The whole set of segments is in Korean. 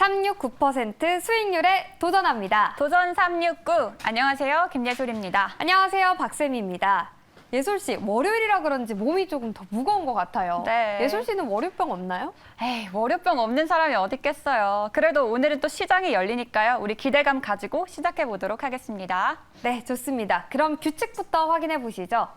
369% 수익률에 도전합니다. 도전 369. 안녕하세요. 김예솔입니다. 안녕하세요. 박쌤입니다. 예솔 씨, 월요일이라 그런지 몸이 조금 더 무거운 것 같아요. 네. 예솔 씨는 월요병 없나요? 에이, 월요병 없는 사람이 어디 있겠어요. 그래도 오늘은 또 시장이 열리니까요. 우리 기대감 가지고 시작해 보도록 하겠습니다. 네, 좋습니다. 그럼 규칙부터 확인해 보시죠.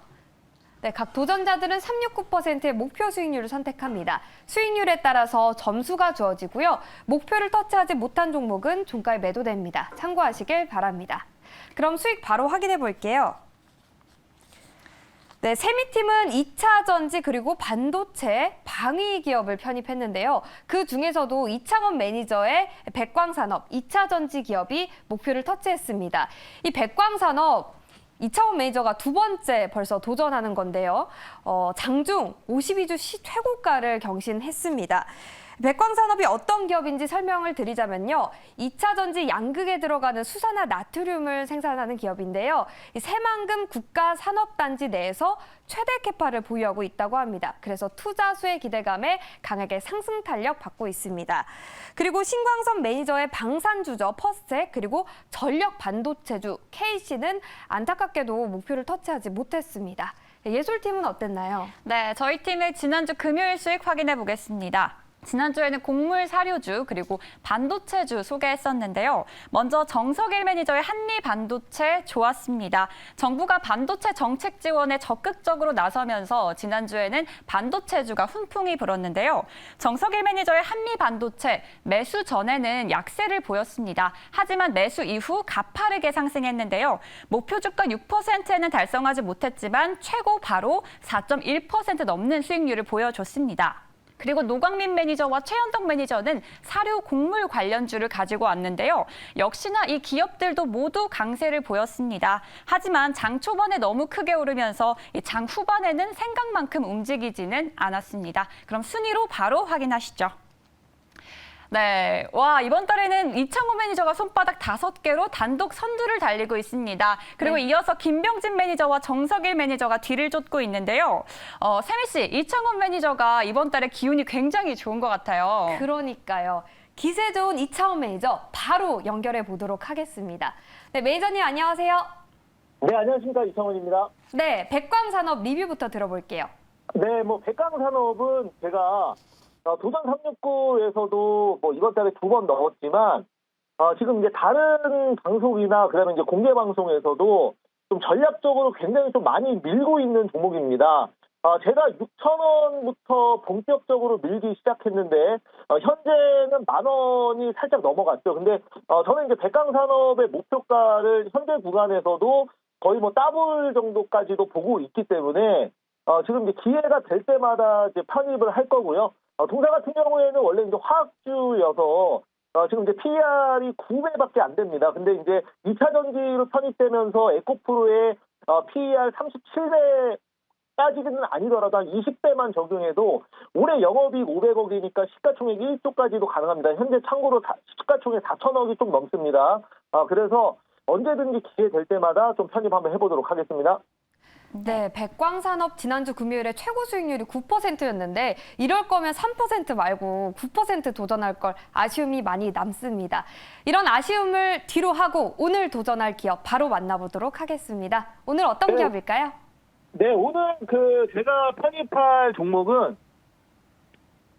네, 각 도전자들은 369%의 목표 수익률을 선택합니다. 수익률에 따라서 점수가 주어지고요. 목표를 터치하지 못한 종목은 종가에 매도됩니다. 참고하시길 바랍니다. 그럼 수익 바로 확인해 볼게요. 네, 세미팀은 2차 전지 그리고 반도체, 방위 기업을 편입했는데요. 그 중에서도 이창원 매니저의 백광산업, 2차 전지 기업이 목표를 터치했습니다. 이 백광산업, 이창원 매니저가 두 번째 벌써 도전하는 건데요. 장중 52주 최고가를 경신했습니다. 백광산업이 어떤 기업인지 설명을 드리자면요. 2차 전지 양극에 들어가는 수산화 나트륨을 생산하는 기업인데요. 이 새만금 국가산업단지 내에서 최대 캐파를 보유하고 있다고 합니다. 그래서 투자수의 기대감에 강하게 상승 탄력 받고 있습니다. 그리고 신광선 매니저의 방산주죠. 퍼스텍 그리고 전력 반도체주 KC는 안타깝게도 목표를 터치하지 못했습니다. 예술팀은 어땠나요? 네, 저희 팀의 지난주 금요일 수익 확인해 보겠습니다. 지난주에는 곡물 사료주 그리고 반도체주 소개했었는데요. 먼저 정석일 매니저의 한미반도체 좋았습니다. 정부가 반도체 정책 지원에 적극적으로 나서면서 지난주에는 반도체주가 훈풍이 불었는데요. 정석일 매니저의 한미반도체 매수 전에는 약세를 보였습니다. 하지만 매수 이후 가파르게 상승했는데요. 목표 주가 6%는 달성하지 못했지만 최고 바로 4.1% 넘는 수익률을 보여줬습니다. 그리고 노광민 매니저와 최현덕 매니저는 사료 곡물 관련주를 가지고 왔는데요. 역시나 이 기업들도 모두 강세를 보였습니다. 하지만 장 초반에 너무 크게 오르면서 장 후반에는 생각만큼 움직이지는 않았습니다. 그럼 순위로 바로 확인하시죠. 네, 와 이번 달에는 이창호 매니저가 손바닥 5개로 단독 선두를 달리고 있습니다. 그리고 이어서 김병진 매니저와 정석일 매니저가 뒤를 쫓고 있는데요. 세미 씨, 이창호 매니저가 이번 달에 기운이 굉장히 좋은 것 같아요. 그러니까요. 기세 좋은 이창원 매니저 바로 연결해 보도록 하겠습니다. 네, 매니저님 안녕하세요. 네, 안녕하십니까. 이창원입니다. 네, 백광산업 리뷰부터 들어볼게요. 네, 백광산업은 제가 도전 369에서도 이번 달에 2번 넣었지만, 지금 이제 다른 방송이나 그다음에 이제 공개 방송에서도 좀 전략적으로 굉장히 좀 많이 밀고 있는 종목입니다. 제가 6,000원부터 본격적으로 밀기 시작했는데, 현재는 10,000원이 살짝 넘어갔죠. 근데, 저는 이제 백광산업의 목표가를 현재 구간에서도 거의 더블 정도까지도 보고 있기 때문에, 지금 이제 기회가 될 때마다 이제 편입을 할 거고요. 동사 같은 경우에는 원래 이제 화학주여서 지금 이제 PER이 9배밖에 안 됩니다. 근데 이제 2차 전지로 편입되면서 에코프로의 PER 37배까지는 아니더라도 한 20배만 적용해도 올해 영업이익 500억이니까 시가총액 1조까지도 가능합니다. 현재 참고로 시가총액 4천억이 좀 넘습니다. 그래서 언제든지 기회 될 때마다 좀 편입 한번 해보도록 하겠습니다. 네, 백광산업 지난주 금요일에 최고 수익률이 9%였는데 이럴 거면 3% 말고 9% 도전할 걸 아쉬움이 많이 남습니다. 이런 아쉬움을 뒤로 하고 오늘 도전할 기업 바로 만나보도록 하겠습니다. 오늘 어떤 기업일까요? 네, 오늘 제가 편입할 종목은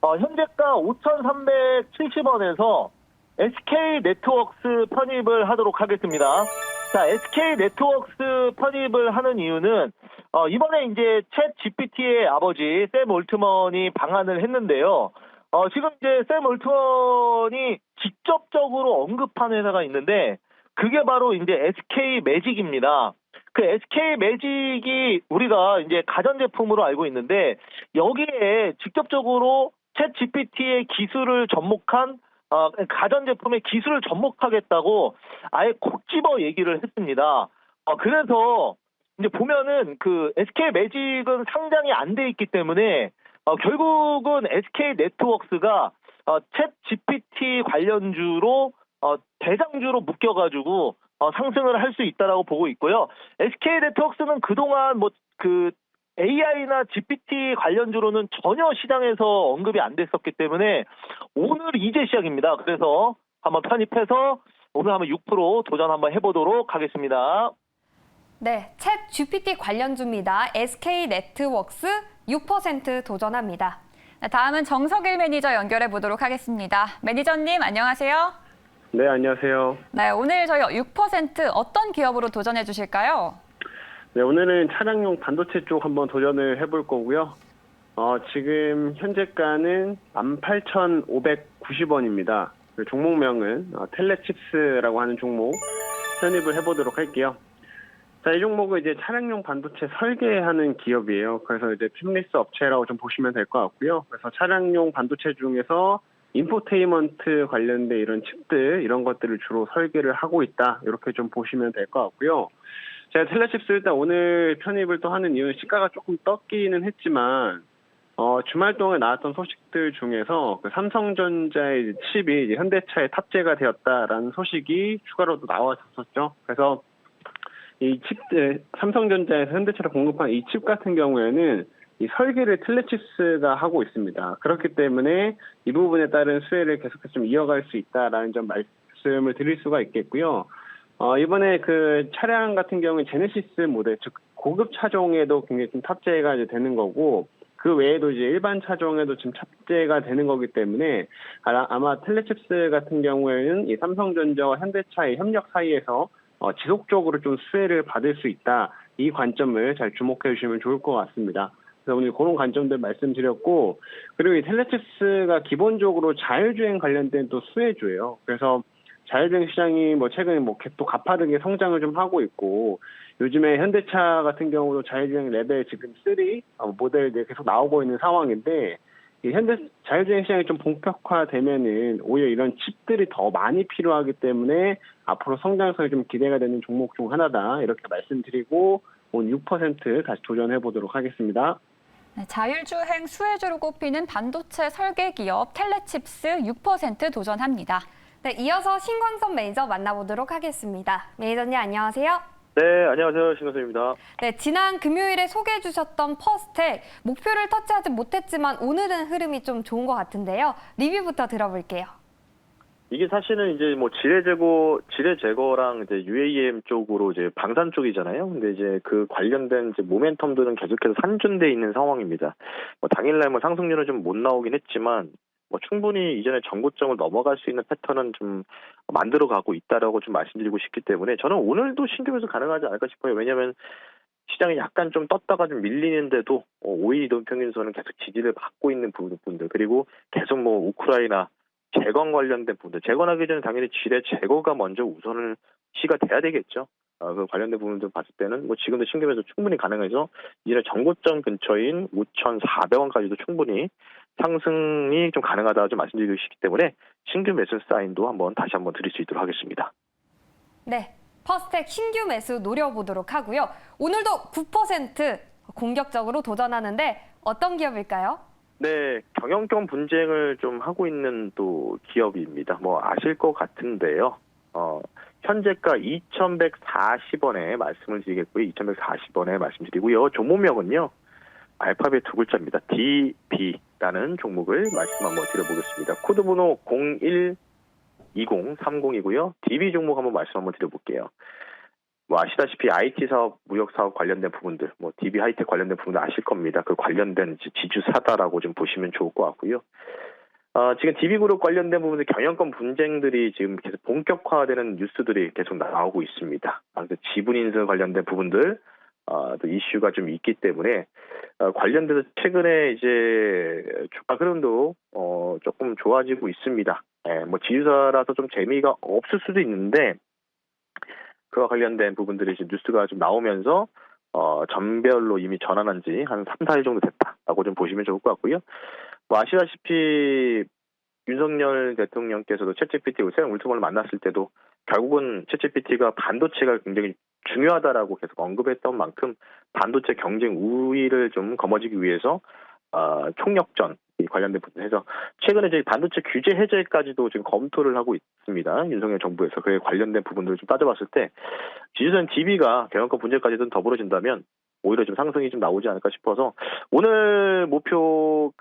현재가 5,370원에서 SK 네트워크스 편입을 하도록 하겠습니다. 자, SK 네트워크스 편입을 하는 이유는 이번에 이제 챗 GPT의 아버지 샘 올트먼이 방한을 했는데요. 지금 이제 샘 올트먼이 직접적으로 언급한 회사가 있는데 그게 바로 이제 SK 매직입니다. 그 SK 매직이 우리가 이제 가전제품으로 알고 있는데 여기에 직접적으로 챗 GPT의 기술을 접목한 가전제품의 기술을 접목하겠다고 아예 콕 집어 얘기를 했습니다. 그래서 이제 보면은 그 SK 매직은 상장이 안 돼 있기 때문에 결국은 SK 네트워크스가 챗 GPT 관련주로 대장주로 묶여가지고 상승을 할 수 있다라고 보고 있고요. SK 네트워크스는 그동안 AI나 GPT 관련주로는 전혀 시장에서 언급이 안 됐었기 때문에 오늘 이제 시작입니다. 그래서 한번 편입해서 오늘 한번 6% 도전 한번 해보도록 하겠습니다. 네, 챗 GPT 관련주입니다. SK 네트워크스 6% 도전합니다. 네, 다음은 정석일 매니저 연결해 보도록 하겠습니다. 매니저님 안녕하세요. 네, 안녕하세요. 네, 오늘 저희 6% 어떤 기업으로 도전해 주실까요? 네, 오늘은 차량용 반도체 쪽 한번 도전을 해볼 거고요. 지금 현재가는 18,590원입니다. 종목명은 텔레칩스라고 하는 종목 편입을 해보도록 할게요. 자, 이 종목은 이제 차량용 반도체 설계하는 기업이에요. 그래서 이제 팹리스 업체라고 좀 보시면 될 것 같고요. 그래서 차량용 반도체 중에서 인포테인먼트 관련된 이런 칩들, 이런 것들을 주로 설계를 하고 있다. 이렇게 좀 보시면 될 것 같고요. 제가 텔레칩스 일단 오늘 편입을 또 하는 이유는 시가가 조금 떴기는 했지만, 주말 동안 나왔던 소식들 중에서 그 삼성전자의 칩이 이제 현대차에 탑재가 되었다라는 소식이 추가로도 나왔었죠. 그래서 이 칩들, 삼성전자에서 현대차를 공급한 이 칩 같은 경우에는 이 설계를 텔레칩스가 하고 있습니다. 그렇기 때문에 이 부분에 따른 수혜를 계속해서 좀 이어갈 수 있다라는 점 말씀을 드릴 수가 있겠고요. 이번에 그 차량 같은 경우는 제네시스 모델, 즉 고급 차종에도 굉장히 좀 탑재가 이제 되는 거고, 그 외에도 이제 일반 차종에도 지금 탑재가 되는 거기 때문에 아마 텔레칩스 같은 경우에는 이 삼성전자와 현대차의 협력 사이에서 지속적으로 좀 수혜를 받을 수 있다. 이 관점을 잘 주목해 주시면 좋을 것 같습니다. 그래서 오늘 그런 관점들 말씀드렸고, 그리고 이 텔레칩스가 기본적으로 자율주행 관련된 또 수혜주예요. 그래서 자율주행 시장이 뭐 최근에 뭐 또 가파르게 성장을 좀 하고 있고, 요즘에 현대차 같은 경우도 자율주행 레벨 지금 3 모델들이 계속 나오고 있는 상황인데, 이 현대 자율주행 시장이 좀 본격화되면은 오히려 이런 칩들이 더 많이 필요하기 때문에 앞으로 성장성이 좀 기대가 되는 종목 중 하나다. 이렇게 말씀드리고 오늘 6% 다시 도전해 보도록 하겠습니다. 네, 자율주행 수혜주로 꼽히는 반도체 설계 기업 텔레칩스 6% 도전합니다. 네, 이어서 신광선 매니저 만나보도록 하겠습니다. 매니저님 안녕하세요. 네, 안녕하세요. 신건섭입니다. 네, 지난 금요일에 소개해 주셨던 퍼스텍 목표를 터치하지 못했지만 오늘은 흐름이 좀 좋은 것 같은데요. 리뷰부터 들어볼게요. 이게 사실은 이제 뭐 지뢰 제거랑 이제 UAM 쪽으로 이제 방산 쪽이잖아요. 근데 이제 그 관련된 이제 모멘텀들은 계속해서 산준돼 있는 상황입니다. 뭐 당일날 뭐 상승률은 좀 못 나오긴 했지만 뭐 충분히 이전에 전고점을 넘어갈 수 있는 패턴은 좀 만들어가고 있다라고 좀 말씀드리고 싶기 때문에 저는 오늘도 신규 매수 가능하지 않을까 싶어요. 왜냐하면 시장이 약간 좀 떴다가 좀 밀리는데도 5일 이동평균선은 계속 지지를 받고 있는 부분들, 그리고 계속 뭐 우크라이나 재건 관련된 부분들, 재건하기 전에 당연히 지뢰 제거가 먼저 우선을 시가 돼야 되겠죠. 그 관련된 부분들 봤을 때는 뭐 지금도 신규 매수 충분히 가능해서 이제 전고점 근처인 5,400원까지도 충분히 상승이 좀 가능하다 좀 말씀드리고 싶기 때문에 신규 매수 사인도 다시 한번 드릴 수 있도록 하겠습니다. 네, 퍼스텍 신규 매수 노려보도록 하고요. 오늘도 9% 공격적으로 도전하는데 어떤 기업일까요? 네, 경영권 분쟁을 좀 하고 있는 또 기업입니다. 뭐 아실 것 같은데요. 현재가 2,140원에 말씀을 드리겠고요. 2,140원에 말씀드리고요. 종목명은요. 알파벳 두 글자입니다. DB라는 종목을 말씀 한번 드려보겠습니다. 코드번호 012030이고요. DB 종목 한번 말씀 한번 드려볼게요. 뭐 아시다시피 IT 사업, 무역 사업 관련된 부분들, 뭐 DB 하이텍 관련된 부분들 아실 겁니다. 그 관련된 지주사다라고 좀 보시면 좋을 것 같고요. 지금 DB그룹 관련된 부분들 경영권 분쟁들이 지금 계속 본격화되는 뉴스들이 계속 나오고 있습니다. 그래서 지분 인수 관련된 부분들, 또 이슈가 좀 있기 때문에 관련돼서 최근에 이제 주가 흐름도 조금 좋아지고 있습니다. 뭐 지주사라서 좀 재미가 없을 수도 있는데 그와 관련된 부분들이 이제 뉴스가 좀 나오면서 전별로 이미 전환한 지 한 3, 4일 정도 됐다라고 좀 보시면 좋을 것 같고요. 뭐 아시다시피 윤석열 대통령께서도 챗GPT, 샘 올트먼을 만났을 때도 결국은 챗GPT가 반도체가 굉장히 중요하다라고 계속 언급했던 만큼 반도체 경쟁 우위를 좀 거머쥐기 위해서 총력전 관련된 부분에서 최근에 이제 반도체 규제 해제까지도 지금 검토를 하고 있습니다. 윤석열 정부에서 그에 관련된 부분들을 좀 따져봤을 때 지주사는 DB가 경영권 분쟁까지도 더불어진다면 오히려 좀 상승이 좀 나오지 않을까 싶어서 오늘 목표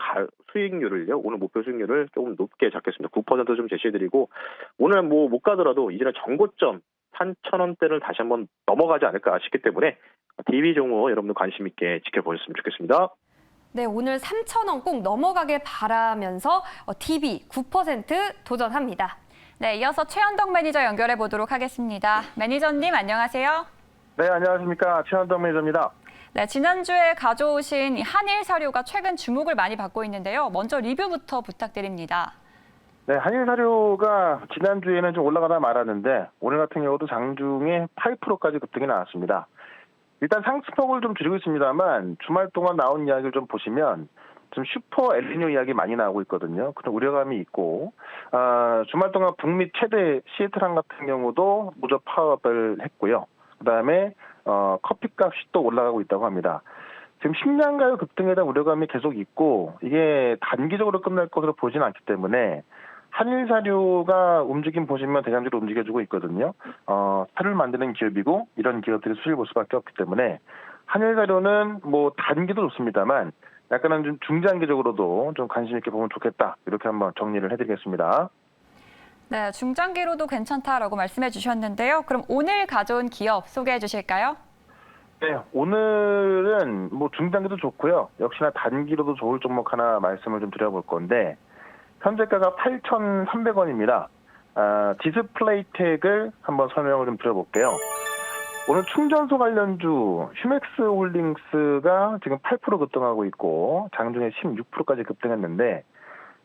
수익률을요. 오늘 목표 수익률을 조금 높게 잡겠습니다. 9% 좀 제시해드리고 오늘 뭐 못 가더라도 이제는 정고점 3,000원대를 다시 한번 넘어가지 않을까 싶기 때문에 DB 종목 여러분들 관심 있게 지켜보셨으면 좋겠습니다. 네, 오늘 3,000원 꼭 넘어가길 바라면서 DB 9% 도전합니다. 네, 이어서 최현덕 매니저 연결해 보도록 하겠습니다. 매니저님 안녕하세요. 네, 안녕하십니까. 최현덕 매니저입니다. 네, 지난주에 가져오신 이 한일사료가 최근 주목을 많이 받고 있는데요. 먼저 리뷰부터 부탁드립니다. 네, 한일사료가 지난주에는 좀 올라가다 말았는데 오늘 같은 경우도 장중에 8%까지 급등이 나왔습니다. 일단 상승폭을 좀 줄이고 있습니다만 주말 동안 나온 이야기를 좀 보시면 좀 슈퍼 엘니뇨 이야기 많이 나오고 있거든요. 그런 우려감이 있고 주말 동안 북미 최대 시애틀항 같은 경우도 무저 파업을 했고요. 그다음에 커피값이 또 올라가고 있다고 합니다. 지금 식량가격 급등에 대한 우려감이 계속 있고 이게 단기적으로 끝날 것으로 보지는 않기 때문에 한일사료가 움직임 보시면 대장주로 움직여주고 있거든요. 살을 만드는 기업이고 이런 기업들이 수익을 볼 수밖에 없기 때문에 한일사료는 뭐 단기도 좋습니다만 약간은 좀 중장기적으로도 좀 관심 있게 보면 좋겠다. 이렇게 한번 정리를 해드리겠습니다. 네, 중장기로도 괜찮다라고 말씀해 주셨는데요. 그럼 오늘 가져온 기업 소개해 주실까요? 네, 오늘은 뭐 중단기도 좋고요. 역시나 단기로도 좋을 종목 하나 말씀을 좀 드려볼 건데 현재가가 8,300원입니다. 디스플레이텍을 한번 설명을 좀 드려볼게요. 오늘 충전소 관련주 휴맥스 홀딩스가 지금 8% 급등하고 있고 장중에 16%까지 급등했는데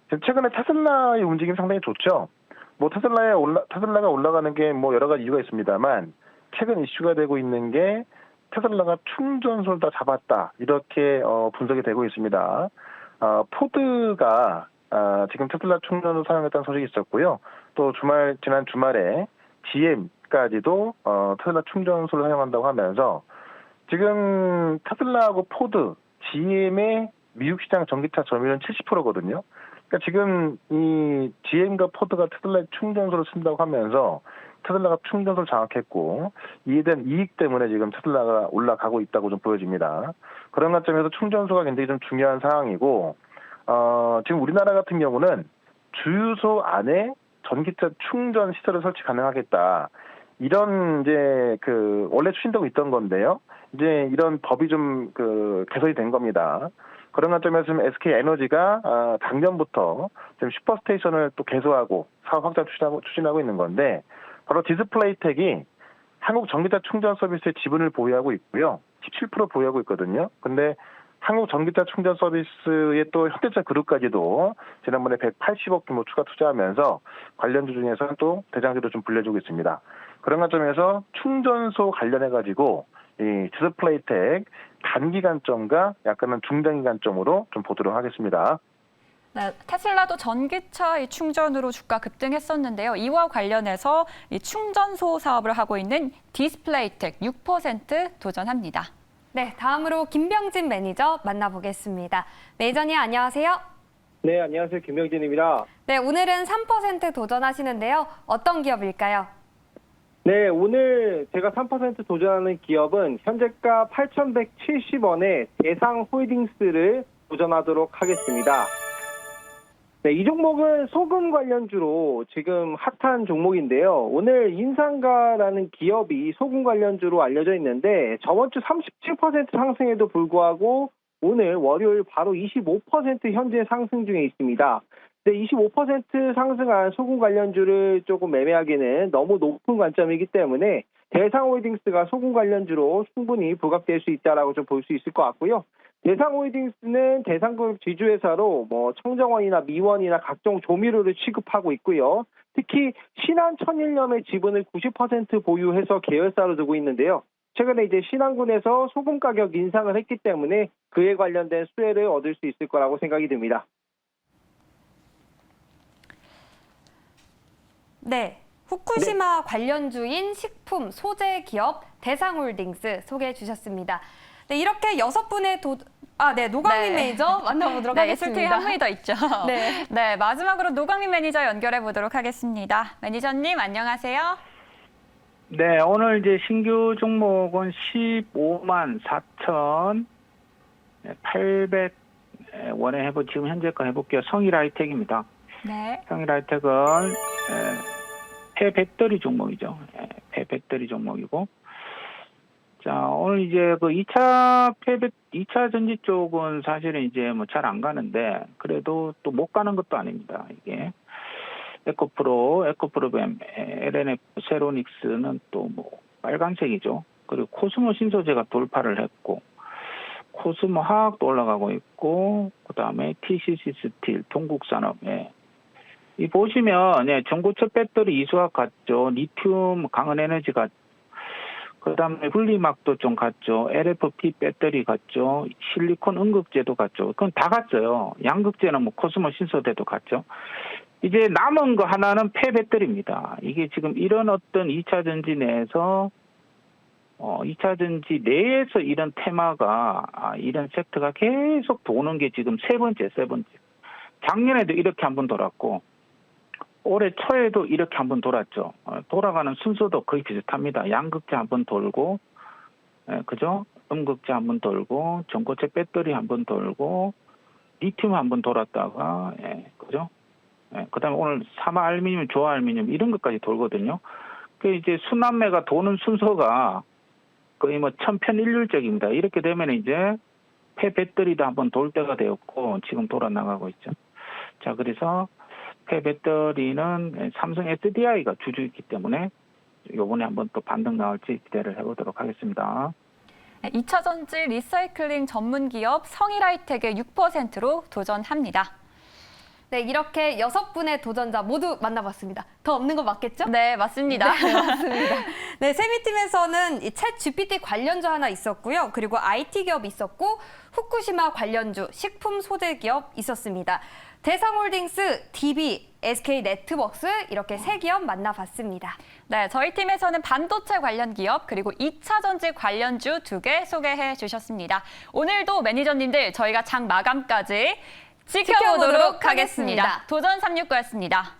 지금 최근에 테슬라의 움직임 상당히 좋죠. 뭐 테슬라가 올라가는 게 뭐 여러 가지 이유가 있습니다만 최근 이슈가 되고 있는 게 테슬라가 충전소를 다 잡았다 이렇게 분석이 되고 있습니다. 포드가 지금 테슬라 충전소 사용했다는 소식이 있었고요. 또 지난 주말에 GM까지도 테슬라 충전소를 사용한다고 하면서 지금 테슬라하고 포드, GM의 미국 시장 전기차 점유율은 70%거든요. 그러니까 지금 이 GM과 포드가 테슬라의 충전소를 쓴다고 하면서 테슬라가 충전소를 장악했고 이에 대한 이익 때문에 지금 테슬라가 올라가고 있다고 좀 보여집니다. 그런 관점에서 충전소가 굉장히 좀 중요한 상황이고 지금 우리나라 같은 경우는 주유소 안에 전기차 충전 시설을 설치 가능하겠다. 이런 이제 원래 추진되고 있던 건데요. 이제 이런 법이 좀 개선이 된 겁니다. 그런 관점에서 지금 SK 에너지가 작년부터 지금 슈퍼스테이션을 또 개소하고 사업 확장 추진하고 있는 건데 바로 디스플레이텍이 한국 전기차 충전 서비스의 지분을 보유하고 있고요. 17% 보유하고 있거든요. 근데 한국 전기차 충전 서비스의 또 현대차 그룹까지도 지난번에 180억 규모 추가 투자하면서 관련주 중에서는 또 대장주로 좀 불려주고 있습니다. 그런 관점에서 충전소 관련해가지고 이 디스플레이텍 단기 관점과 약간은 중장기 관점으로 좀 보도록 하겠습니다. 네, 테슬라도 전기차 충전으로 주가 급등했었는데요. 이와 관련해서 이 충전소 사업을 하고 있는 디스플레이텍 6% 도전합니다. 네, 다음으로 김병진 매니저 만나보겠습니다. 매니저님 안녕하세요. 네, 안녕하세요. 김명진입니다. 네, 오늘은 3% 도전하시는데요. 어떤 기업일까요? 네, 오늘 제가 3% 도전하는 기업은 현재가 8,170원의 대상홀딩스를 도전하도록 하겠습니다. 네, 이 종목은 소금 관련주로 지금 핫한 종목인데요. 오늘 인상가라는 기업이 소금 관련주로 알려져 있는데 저번 주 37% 상승에도 불구하고 오늘 월요일 바로 25% 현재 상승 중에 있습니다. 근데 25% 상승한 소금 관련주를 조금 매매하기는 너무 높은 관점이기 때문에 대상홀딩스가 소금 관련주로 충분히 부각될 수 있다라고 좀 볼 수 있을 것 같고요. 대상홀딩스는 대상그룹 지주회사로 뭐 청정원이나 미원이나 각종 조미료를 취급하고 있고요. 특히 신한천일염의 지분을 90% 보유해서 계열사로 두고 있는데요. 최근에 이제 신한군에서 소금 가격 인상을 했기 때문에 그에 관련된 수혜를 얻을 수 있을 거라고 생각이 듭니다. 네, 후쿠시마 관련주인 식품 소재 기업 대상홀딩스 소개해 주셨습니다. 네, 이렇게 6분의 노광민 매니저 만나보도록 네, 하겠습니다. 예술팀 한 분이 더 있죠. 네. 네, 마지막으로 노광민 매니저 연결해 보도록 하겠습니다. 매니저님 안녕하세요. 네, 오늘 이제 신규 종목은 15만 4,800원에 지금 현재가 해볼게요. 성일하이텍입니다. 네. 성일하이텍은 폐배터리 종목이죠. 폐배터리 종목이고. 자, 오늘 이제 그 2차 전지 쪽은 사실은 이제 뭐 잘 안 가는데, 그래도 또 못 가는 것도 아닙니다. 이게. 에코프로뱀, LNF, 세로닉스는 또 뭐 빨간색이죠. 그리고 코스모 신소재가 돌파를 했고, 코스모 화학도 올라가고 있고, 그 다음에 TCC 스틸, 동국산업에. 이 보시면, 전고체 배터리 이수학 같죠. 리튬 강은 에너지 같죠. 그 다음에 분리막도 좀 같죠. LFP 배터리 같죠. 실리콘 음극재도 같죠. 그건 다 같어요. 양극재는 뭐 코스모 신소재도 같죠. 이제 남은 거 하나는 폐배터리입니다. 이게 지금 이런 어떤 2차 전지 내에서 2차 전지 내에서 이런 테마가 이런 섹터가 계속 도는 게 지금 세 번째. 작년에도 이렇게 한번 돌았고 올해 초에도 이렇게 한번 돌았죠. 돌아가는 순서도 거의 비슷합니다. 양극재 한번 돌고, 그죠? 음극재 한번 돌고, 전고체 배터리 한번 돌고, 리튬 한번 돌았다가, 그죠? 그 다음에 오늘 사마 알루미늄, 조화 알루미늄 이런 것까지 돌거든요. 그 이제 순환매가 도는 순서가 거의 뭐 천편일률적입니다. 이렇게 되면 이제 폐배터리도 한번 돌 때가 되었고, 지금 돌아 나가고 있죠. 자, 그래서 폐배터리는 삼성 SDI가 주주이기 때문에 이번에 한번 또 반등 나올지 기대를 해보도록 하겠습니다. 2차 전지 리사이클링 전문 기업 성일하이텍의 6%로 도전합니다. 네, 이렇게 6분의 도전자 모두 만나봤습니다. 더 없는 거 맞겠죠? 네, 맞습니다. 네, 맞습니다. 네, 세미팀에서는 이 챗 GPT 관련주 하나 있었고요. 그리고 IT 기업 있었고, 후쿠시마 관련주, 식품 소재 기업 있었습니다. 대상홀딩스, DB, SK네트워크스 이렇게 3기업 만나봤습니다. 네, 저희 팀에서는 반도체 관련 기업 그리고 2차 전지 관련주 2개 소개해 주셨습니다. 오늘도 매니저님들 저희가 장 마감까지 지켜보도록 하겠습니다. 도전 369였습니다.